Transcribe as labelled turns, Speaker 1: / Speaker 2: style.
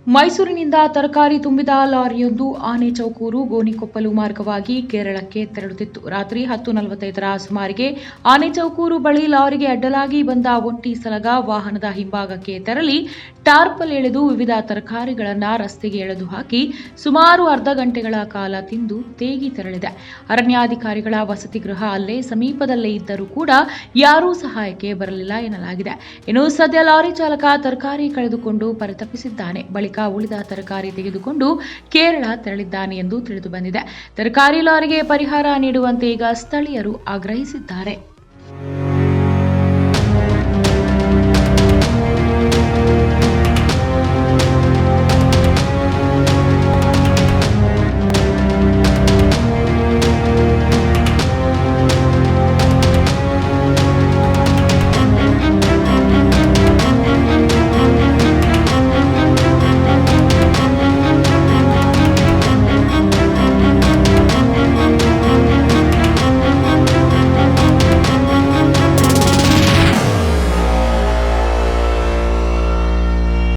Speaker 1: ಮೈಸೂರಿನಿಂದ ತರಕಾರಿ ತುಂಬಿದ ಲಾರಿಯೊಂದು ಆನೆಚೌಕೂರು ಗೋಣಿಕೊಪ್ಪಲು ಮಾರ್ಗವಾಗಿ ಕೇರಳಕ್ಕೆ ತೆರಳುತ್ತಿತ್ತು. ರಾತ್ರಿ 10:45ರ ಸುಮಾರಿಗೆ ಆನೆಚೌಕೂರು ಬಳಿ ಲಾರಿಗೆ ಅಡ್ಡಲಾಗಿ ಬಂದ ಒಂಟಿ ಸಲಗ ವಾಹನದ ಹಿಂಭಾಗಕ್ಕೆ ತೆರಳಿ ಟಾರ್ಪಲ್ ಎಳೆದು ವಿವಿಧ ತರಕಾರಿಗಳನ್ನು ರಸ್ತೆಗೆ ಎಳೆದು ಹಾಕಿ ಸುಮಾರು ಅರ್ಧ ಗಂಟೆಗಳ ಕಾಲ ತಿಂದು ತೇಗಿ ತೆರಳಿದೆ. ಅರಣ್ಯಾಧಿಕಾರಿಗಳ ವಸತಿ ಗೃಹ ಅಲ್ಲೇ ಸಮೀಪದಲ್ಲೇ ಇದ್ದರೂ ಕೂಡ ಯಾರೂ ಸಹಾಯಕ್ಕೆ ಬರಲಿಲ್ಲ ಎನ್ನಲಾಗಿದೆ. ಇನ್ನು ಸದ್ಯ ಲಾರಿ ಚಾಲಕ ತರಕಾರಿ ಕಳೆದುಕೊಂಡು ಪರಿತಪಿಸಿದ್ದಾನೆ. ಬಳಿಕ ಉಳಿದ ತರಕಾರಿ ತೆಗೆದುಕೊಂಡು ಕೇರಳ ತೆರಳಿದ್ದಾನೆ ಎಂದು ತಿಳಿದು ಬಂದಿದೆ. ತರಕಾರಿ ಲಾರಿಗೆ ಪರಿಹಾರ ನೀಡುವಂತೆ ಈಗ ಸ್ಥಳೀಯರು ಆಗ್ರಹಿಸಿದ್ದಾರೆ.